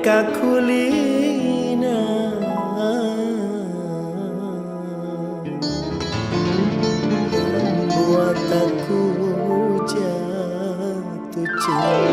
kakulina buat aku jatuh cinta.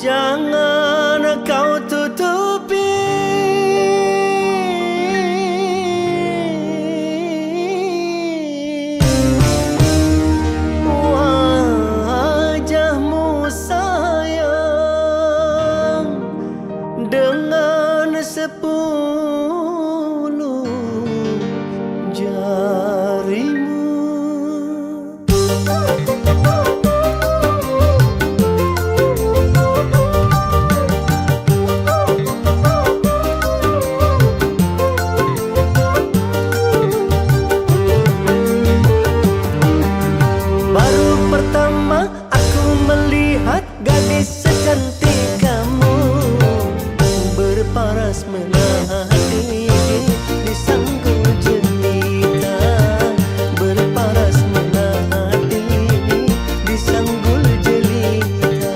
Jangan kau tutupi wajahmu sayang dengan 10 jarimu. Pertama aku melihat gadis secantik kamu berparas menanti di sanggul jelita, berparas menanti di sanggul jelita.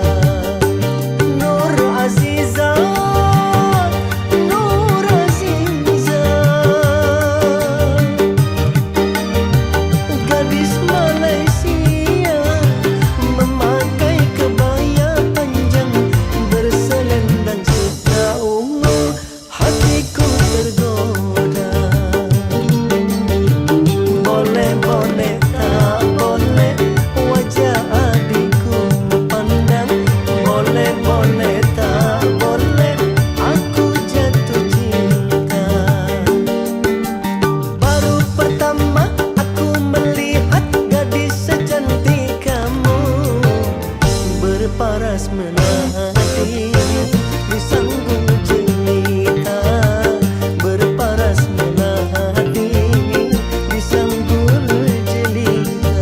Nur Aziza, Nur Aziza, gadis Malaysia paras menanti di sanggul jelita, berparas menanti di sanggul jelita.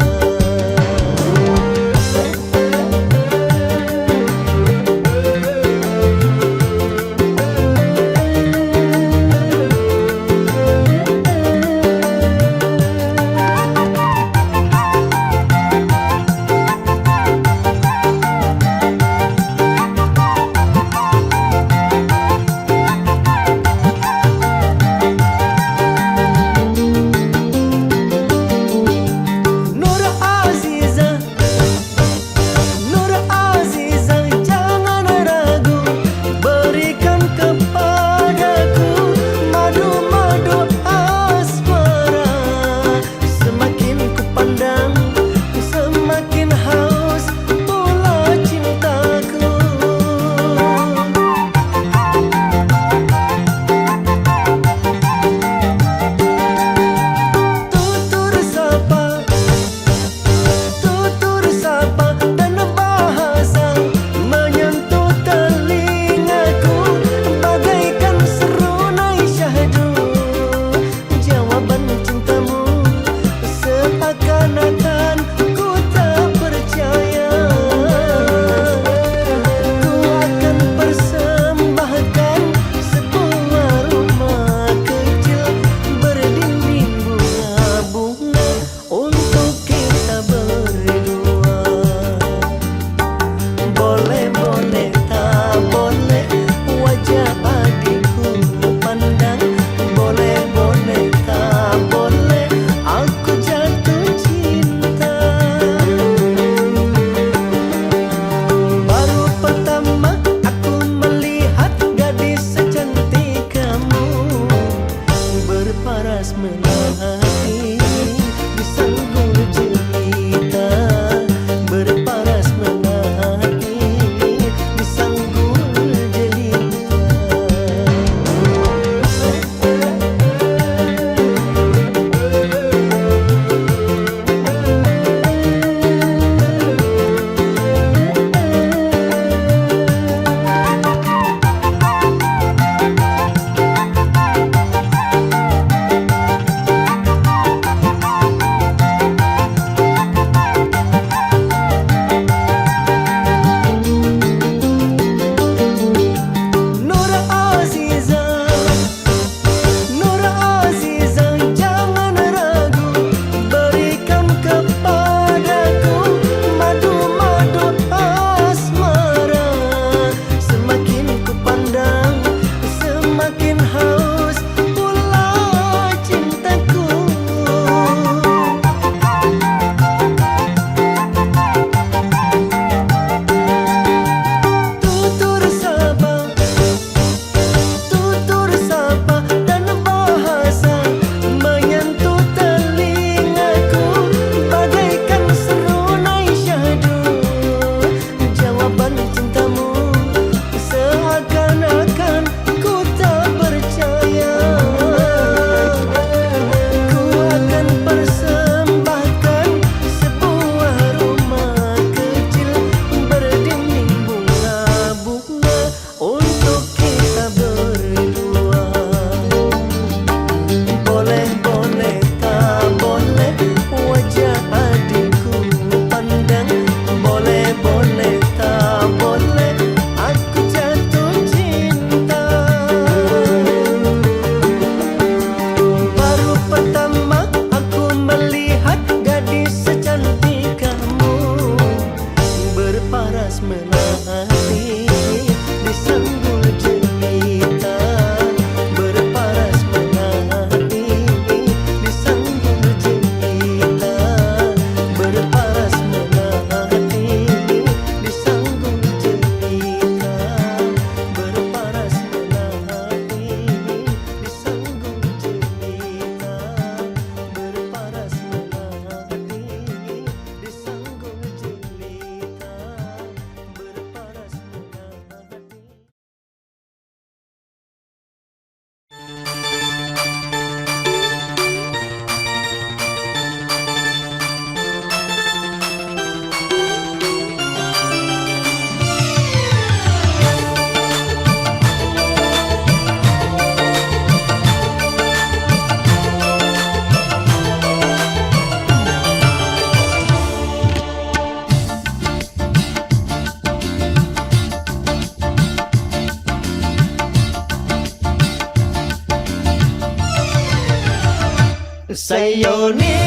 melati disanggul jelita berparas melati disanggul jelita berparas melati disanggul jelita berparas melati disanggul jelita berparas melati disanggul jelita berparas melati. Sayone,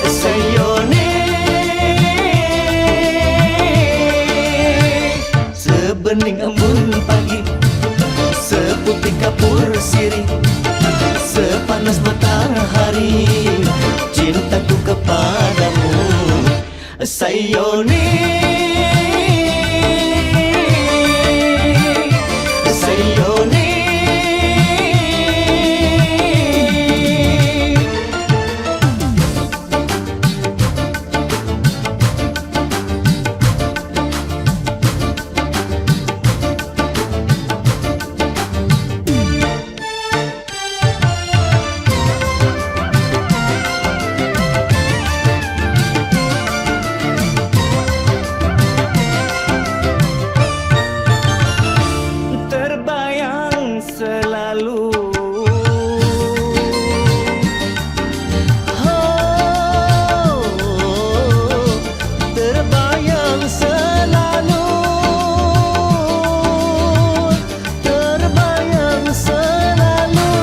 sayone, sebening embun pagi, seputih kapur sirih, sepanas matahari, cintaku kepadamu. Sayone, sayone. Terbayang selalu terbayang selalu, terbayang selalu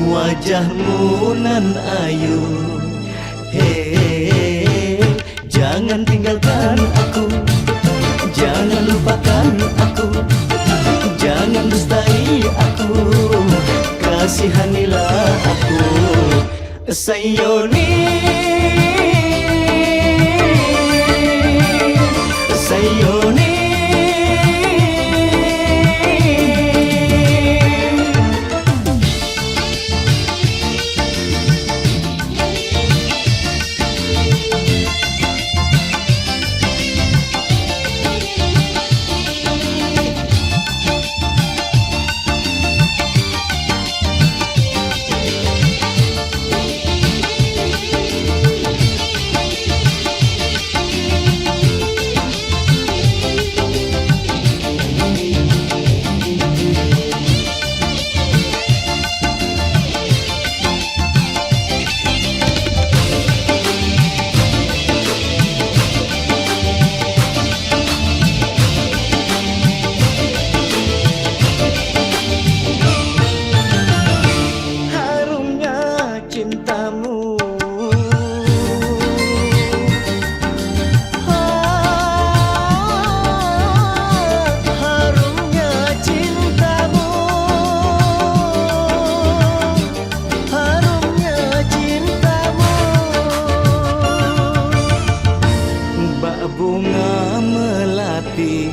wajahmu nan ayu. Hei, jangan tinggalkan aku, jangan lupakan aku, jangan dustai aku, kasihanilah aku. Sayone, sayone. Cintamu, harumnya cintamu, harumnya cintamu. Bak bunga melati,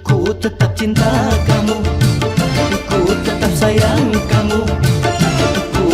ku tetap cinta kamu, ku tetap sayang kamu, ku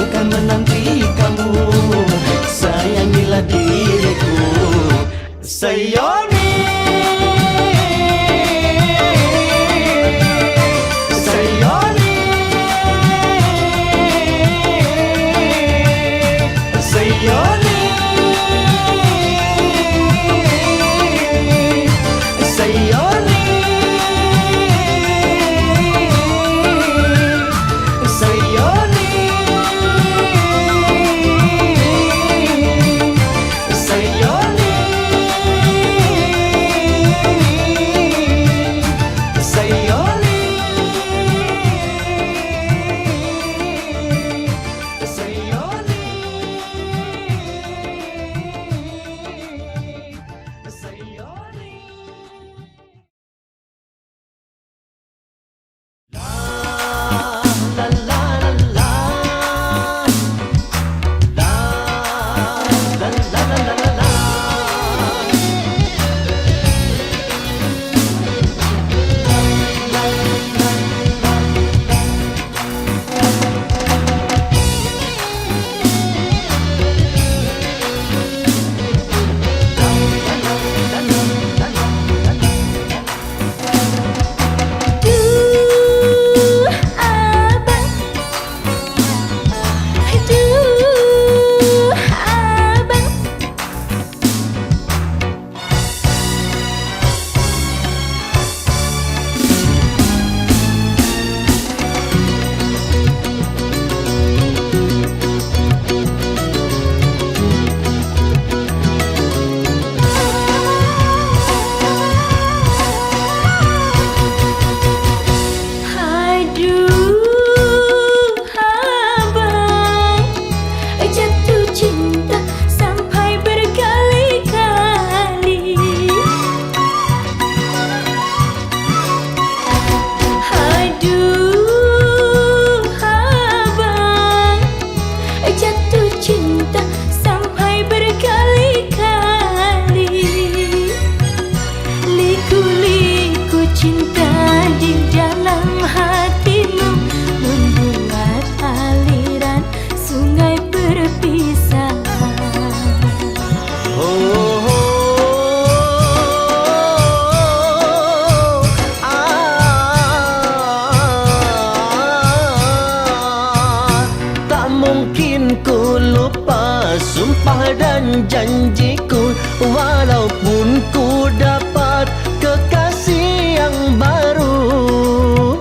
mungkin ku lupa sumpah dan janjiku, walaupun ku dapat kekasih yang baru.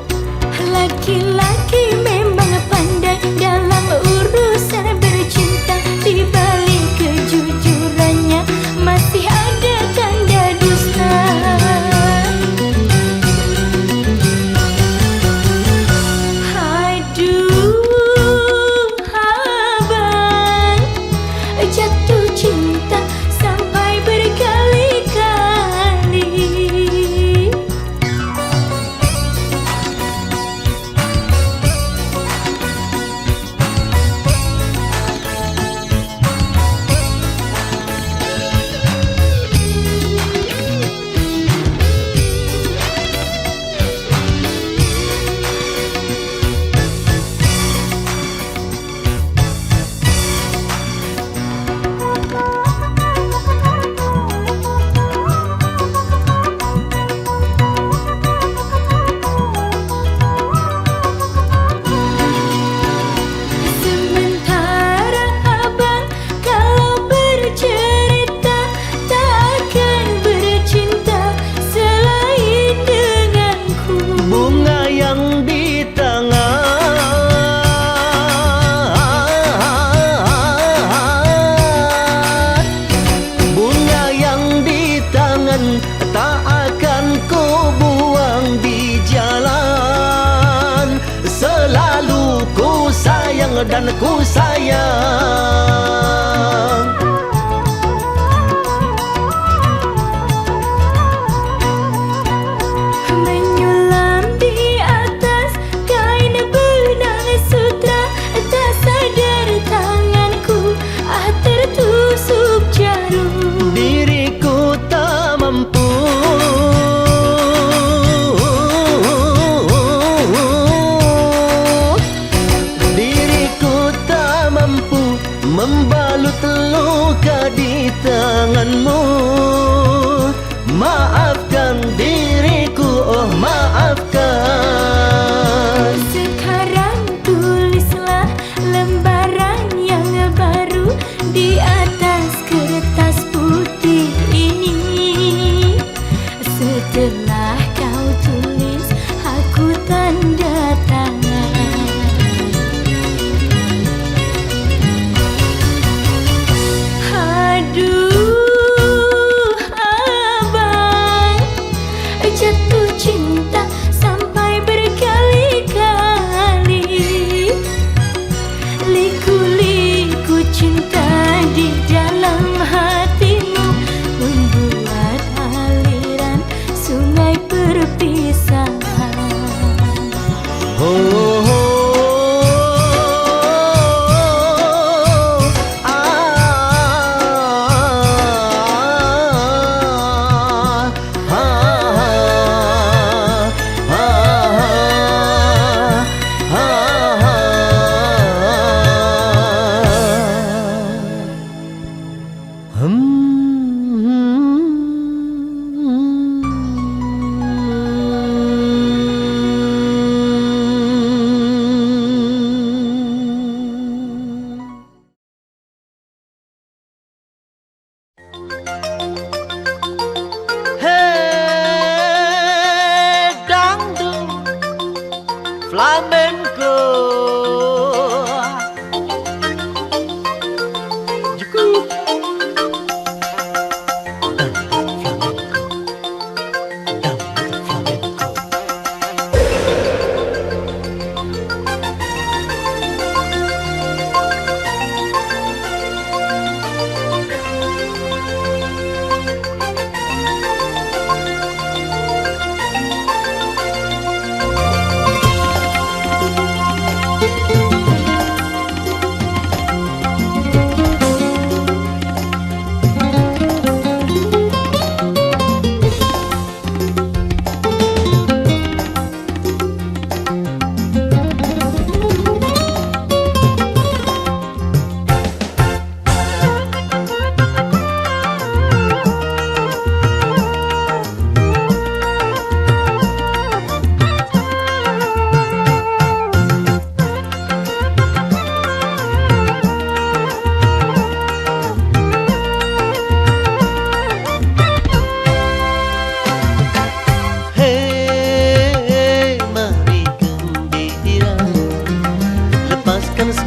Laki-laki memang pandai dalam urusan bercinta. Di balik kejujurannya masih ada tanda dusta. Aduh abang, jatuh cinta sampai berkali-kali. Sementara abang kalau bercerita tak akan bercinta selain denganku. Bunga yang di tangan, bunga yang di tangan tak akan ku buang di jalan. Selalu ku sayang dan ku sayang. Menyulam di atas kain benang sutra, tak sadar tanganku tertusuk jarum. Diriku tak mampu membalut luka di tanganmu. Maafkan diriku, oh maafkan. Sekarang tulislah lembaran yang baru di atas kertas putih ini. Setelah kau tulis, aku tanda tangan. Aduh abang, jatuh cinta sampai berkali-kali. Liku-liku cinta di dalam hatimu membuat aliran sungai perpisahan. Oh,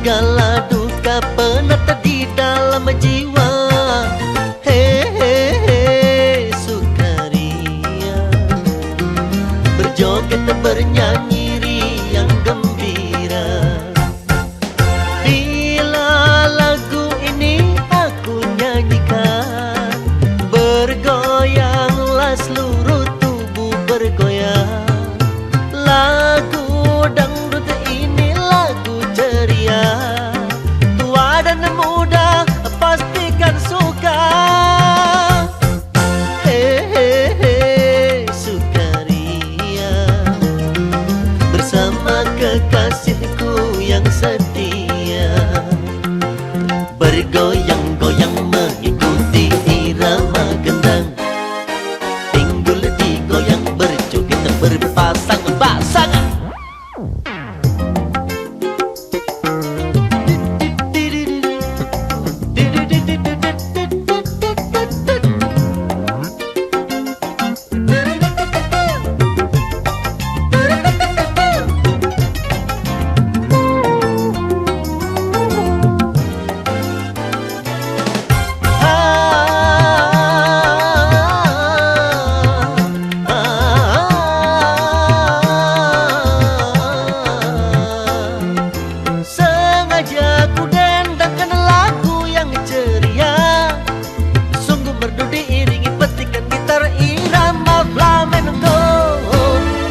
segala duka penata di dalam jiwa. Hehehe, Sukaria, berjoget bernyanyi riang gembira. Bila lagu ini aku nyanyikan, bergoyanglah seluruh tubuh bergoyang. Lagu dangdut ini lagu ceria, tua dan muda pastikan suka. Hehehe, Sukaria, bersama kekasihku yang setia, bergoyang-goyang mengikuti irama gendang. Pinggul digoyang berjoget berpasang-pasangan. Sengaja ku dendangkan lagu yang ceria, sungguh merdu diiringi petikan gitar irama flamenco.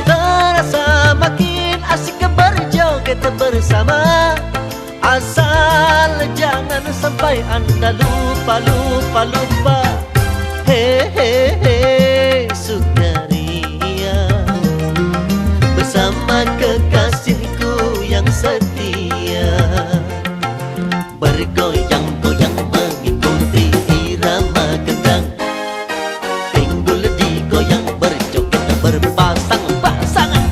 Terasa makin asik berjoget bersama, asal jangan sampai anda lupa. Hehehe, Sukaria, bersama kekasihku yang setia, bergoyang-goyang mengikuti irama gendang. Pinggul digoyang berjoget berpasang-pasangan.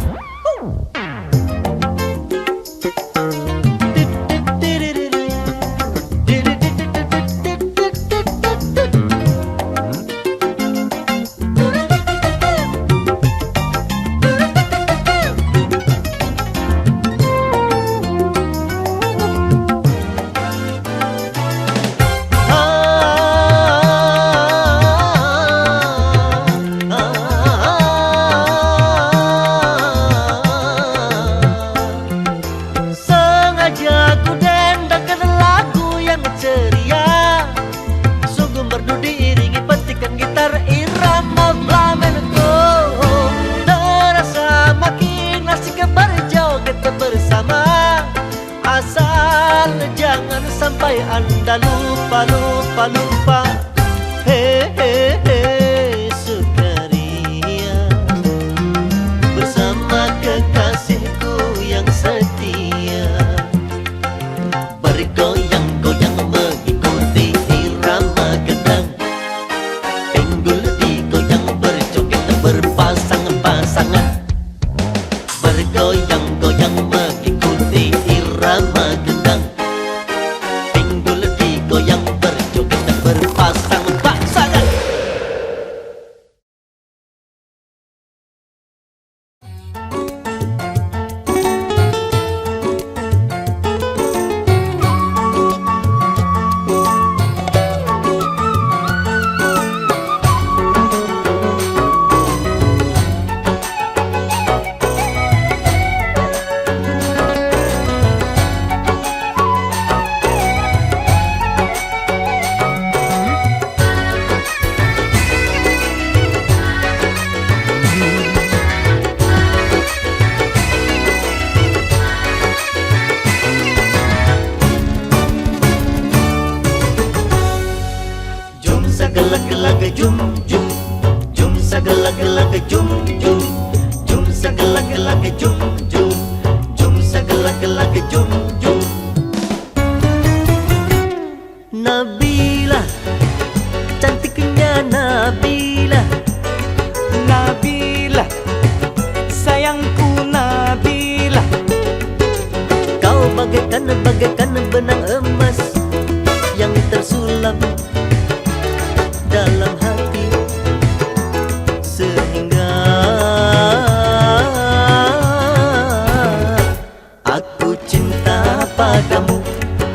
Sengaja ku dendangkan lagu yang ceria, sungguh merdu diiringi petikan gitar irama flamenco. Terasa makin asik berjoget bersama, asal jangan sampai anda lupa. Hehehe, Sukaria, bersama kekasihku yang setia, bergoyang-goyang mengikuti irama gendang. Pinggul digoyang berjoget berpasang-pasangan, bergoyang-goyang mengikuti irama gendang. Pinggul digoyang berjoget berpasang-pasangan. Sagala-galaga jum jum, jum sagala-galaga jum jum, jum sagala-galaga jum jum, jum sagala-galaga jum jum. Nabila, cantiknya Nabila, Nabila, sayangku Nabila, kau bagaikan benang emas yang tersulam dalam hati, sehingga aku cinta padamu.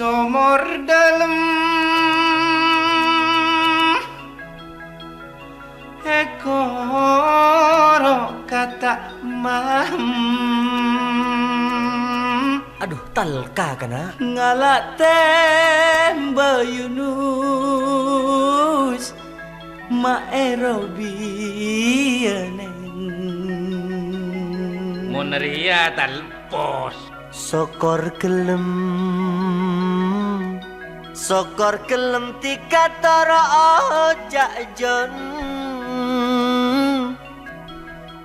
Somor dalam ekor kata mam. Aduh, talka kana. Ngalak temba Yunus maerobianeng Moneria talpos Sokor kelem tika tara ojak jon.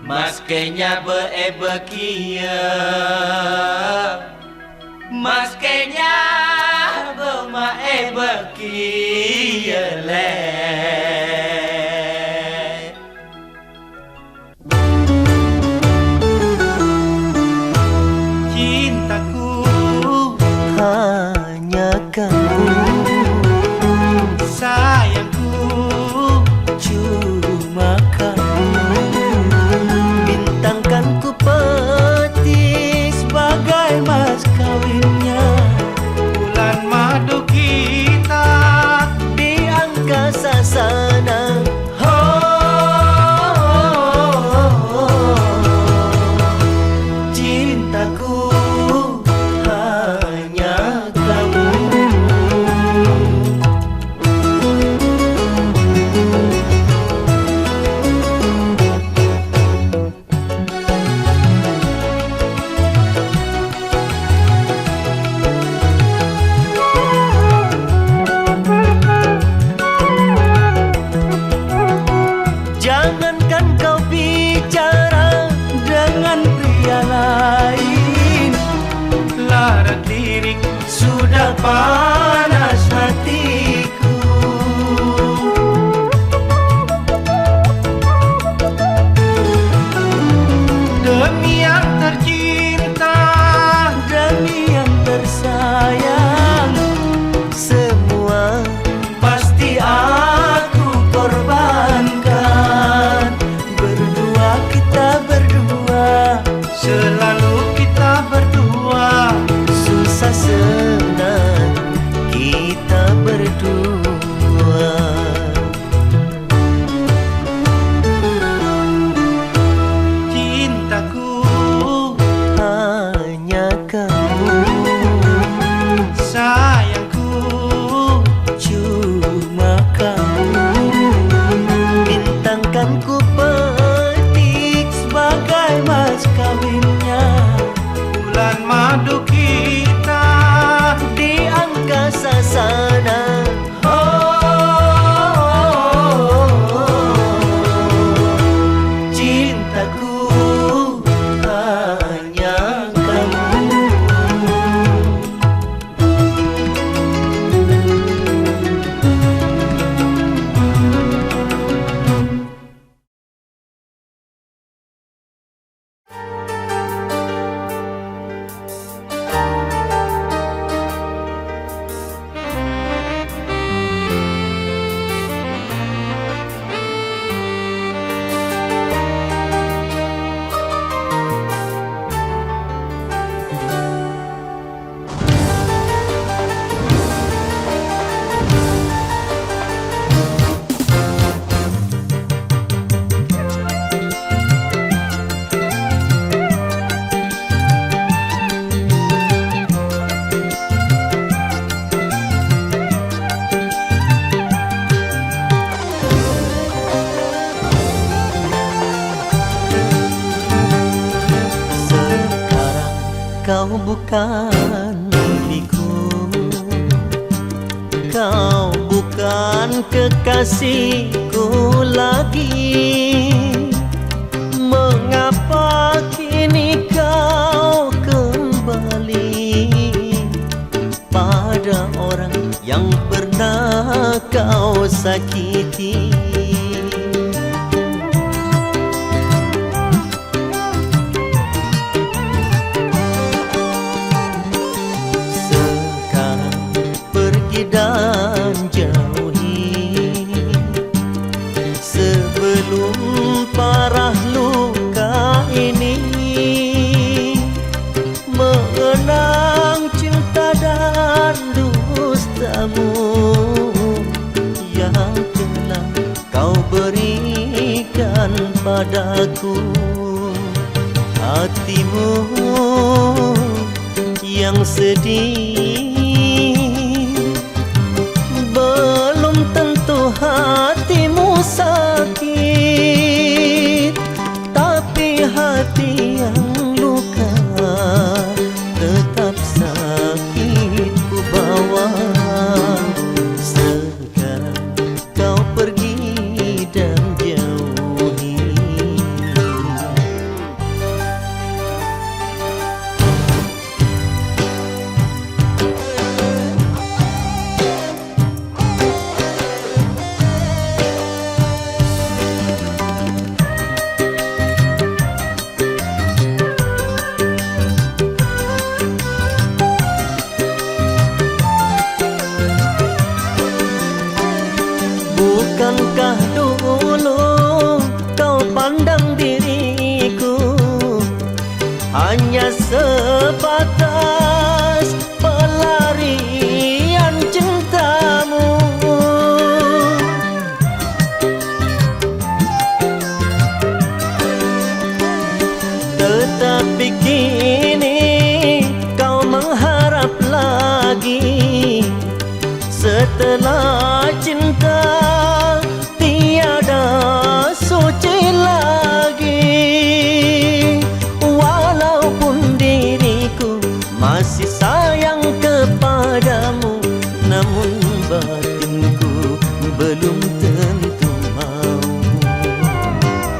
Mas kenya bekia Mas kenya bekia le cintaku Hanya kamu, sayangku cuma kamu. Bintangkan ku petik sebagai mas kawinnya. bulan madu kita Di angkasa sana. Cintaku hanya kamu. Jangankan kau bicara dengan pria lain, lara lirik sudah panas hatiku. demi yang tercinta Demi yang tersayang, semua berdua. Cintaku Hanya kamu, sayangku cuma kamu. Bintangkan ku petik sebagai mas kawinnya bulan madu kita di angkasa sana. Cintaku hanya kamu. Kau bukan milikku, kau bukan kekasihku lagi. Mengapa kini kau kembali pada orang yang pernah kau sakiti? Dan jauhi sebelum parah luka ini. Mengenang cinta dan dustamu yang telah kau berikan padaku. Hatimu yang sedih belum tentu hatimu sakit, tapi hati yang luka tetap sakit ku bawa. Sekarang kau pergi dan jauhi. Bukankah dulu kau pandang diriku hanya sebatas pelarian cintamu? Tetapi kini kau mengharap lagi. Setelah cinta tiada suci lagi. Walaupun diriku masih sayang kepadamu, namun batinku belum tentu mau.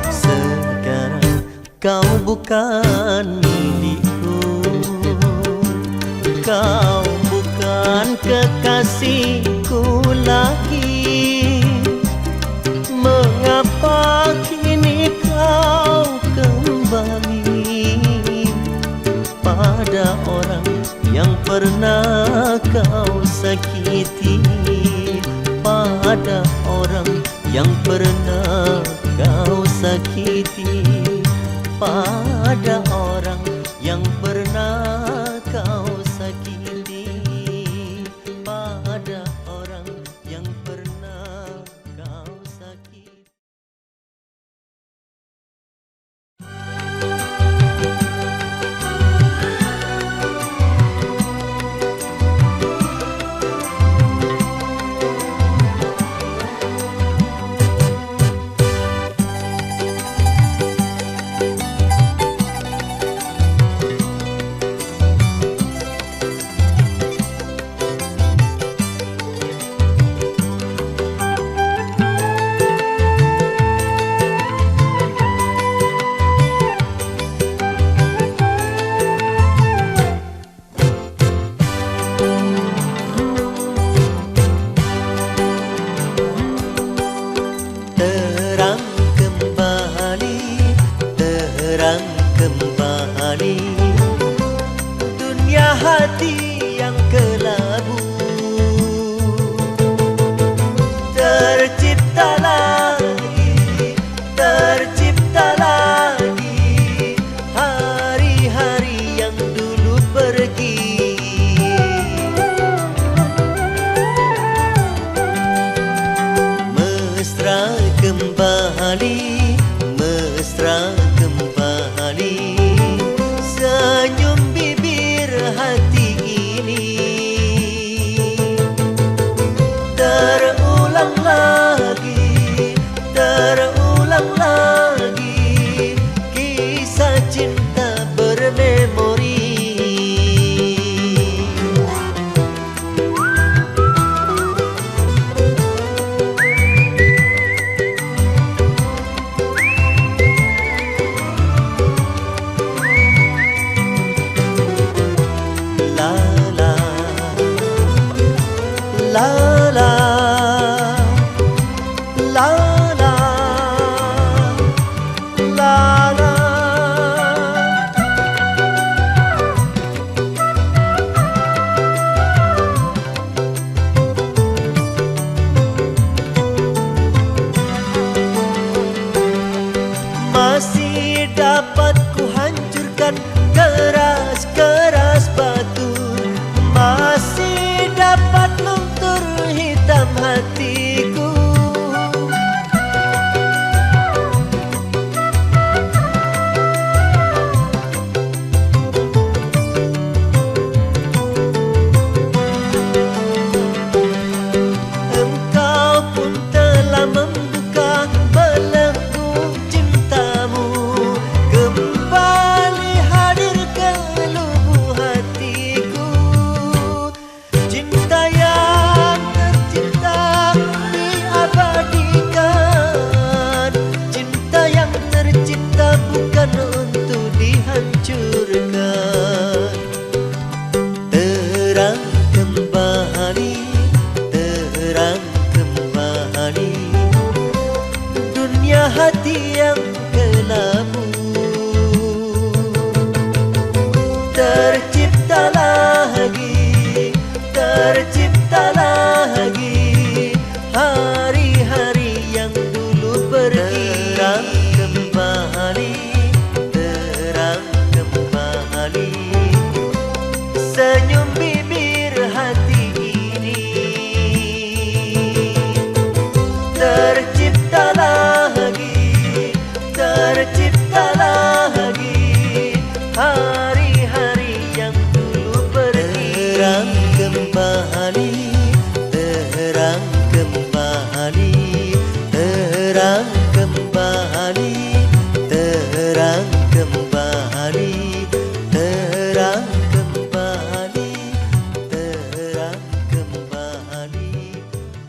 Sekarang kau bukan milikku, kau bukan kekasihku lagi. Mengapa kini kau kembali pada orang yang pernah kau sakiti? Pada orang yang pernah kau sakiti, pada orang yang pernah kau sakiti, pada orang yang kembali, mesra kembali, senyum bibir hati ini. Terulang lagi, terulang lagi, kisah cinta bermemori. La la la la la la. Masih dapat ku hancurkan keras-keras batu, masih dapat luntur hitam hatiku. Engkau pun telah membuka belenggu cintamu, kembali hadir ke lubuk hatiku. Cinta yang tercipta diabadikan, cinta yang tercipta bukan untuk dihancurkan. Terang kembali, terang kembali, dunia hati yang kelabu. Tercipta lagi, tercipta lagi, hari-hari yang dulu pergi. Terang kembali, terang kembali, senyum bibir hati ini. Tercipta lagi, tercipta lagi, hari-hari yang dulu pergi. Terang kembali, terang kembali, terang kembali, terang kembali, terang kembali, terang kembali,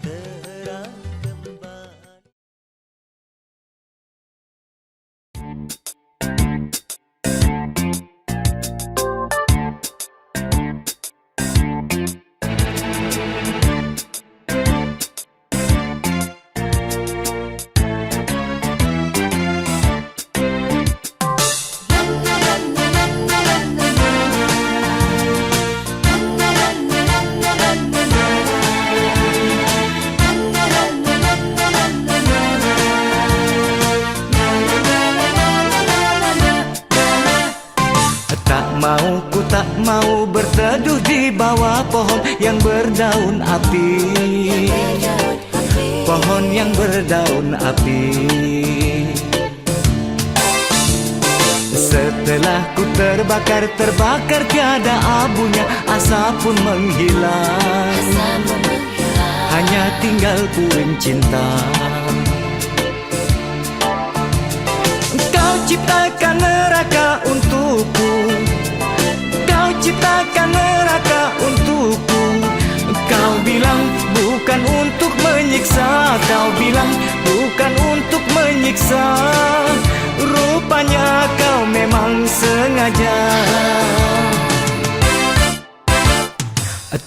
terang kembali. Tak mau berteduh di bawah pohon yang berdaun api, pohon yang berdaun api. Setelah ku terbakar tiada abunya, asap pun menghilang, hanya tinggal puing cinta. Kau ciptakan neraka untukku, kau ciptakan neraka untukku. Kau bilang bukan untuk menyiksa, kau bilang bukan untuk menyiksa. Rupanya kau memang sengaja.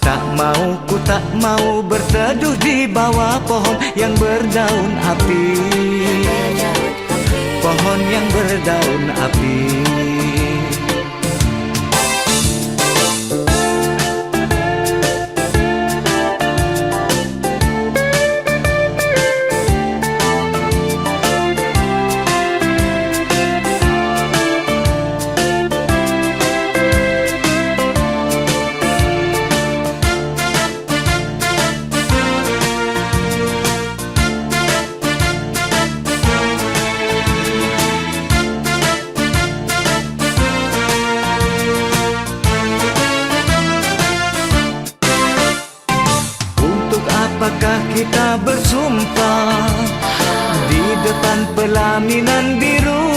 Tak mau, ku tak mau berteduh di bawah pohon yang berdaun api, pohon yang berdaun api. bersumpah di depan pelaminan biru.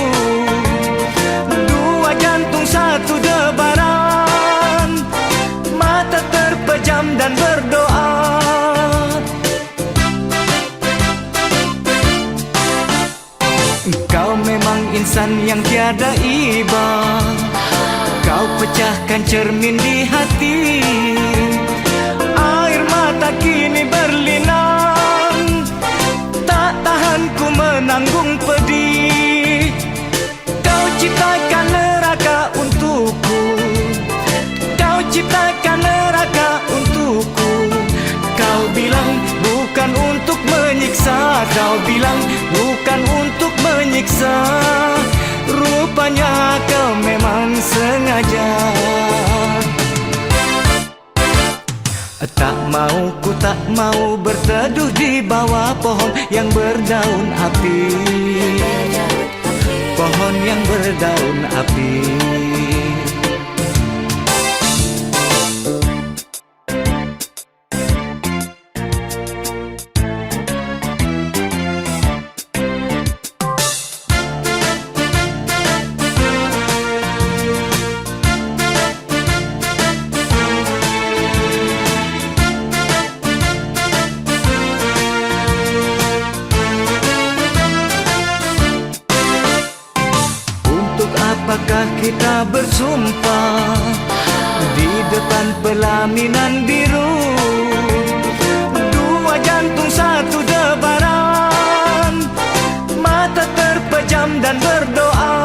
Dua jantung satu debaran, mata terpejam dan berdoa. Kau memang insan yang tiada iba, kau pecahkan cermin di hati. Air mata kini berlinang, tak tahan ku menanggung pedih. Kau ciptakan neraka untukku, kau ciptakan neraka untukku. Kau bilang bukan untuk menyiksa, kau bilang bukan untuk menyiksa. Rupanya kau memang sengaja. Tak mau, ku tak mau berteduh di bawah pohon yang berdaun api, pohon yang berdaun api. Apakah kita bersumpah di depan pelaminan biru? Dua jantung satu debaran, mata terpejam dan berdoa.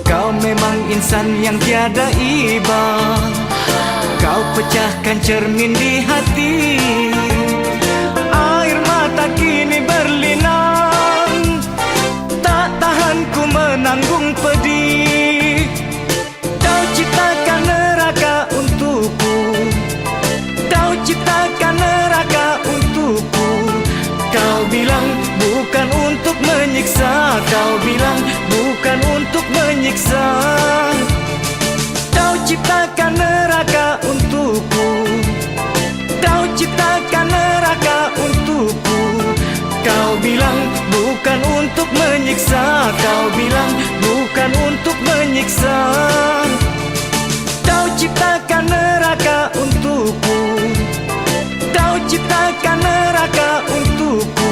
Kau memang insan yang tiada iba, kau pecahkan cermin di hati. Air mata kini berlinang, tak tahan ku menanggung pedih. Kau ciptakan neraka untukku, kau ciptakan neraka untukku. Kau bilang bukan untuk menyiksa, kau bilang bukan untuk menyiksa. Kau ciptakan neraka untukku, kau ciptakan neraka untukku. Kau bilang bukan untuk menyiksa, kau bilang bukan untuk menyiksa. Kau ciptakan neraka untukku, kau ciptakan neraka untukku.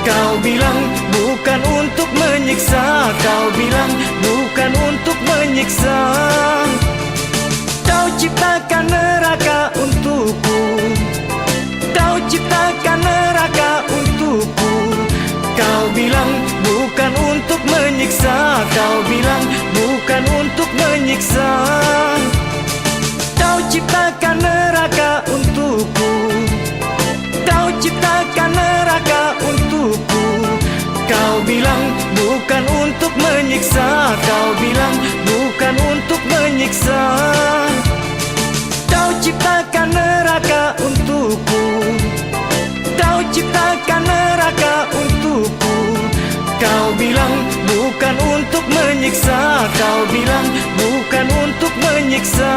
Kau bilang bukan untuk menyiksa, kau bilang bukan untuk menyiksa. Kau ciptakan neraka untukku, kau ciptakan neraka untukku. Kau bilang bukan untuk menyiksa, kau bilang bukan untuk menyiksa. Kau ciptakan neraka untukku, kau ciptakan neraka untukku. Kau bilang bukan untuk menyiksa, kau bilang bukan untuk menyiksa. Kau ciptakan neraka untukku, kau ciptakan neraka untukku. Kau bilang bukan untuk menyiksa, kau bilang bukan untuk menyiksa. Kau bilang bukan untuk menyiksa, kau bilang bukan untuk menyiksa. Kau ciptakan neraka untukku, kau ciptakan neraka untukku. Kau bilang bukan untuk menyiksa, kau bilang bukan untuk menyiksa. Kau ciptakan neraka untukku, kau ciptakan neraka untukku. Kau bilang bukan untuk menyiksa, kau bilang bukan untuk menyiksa.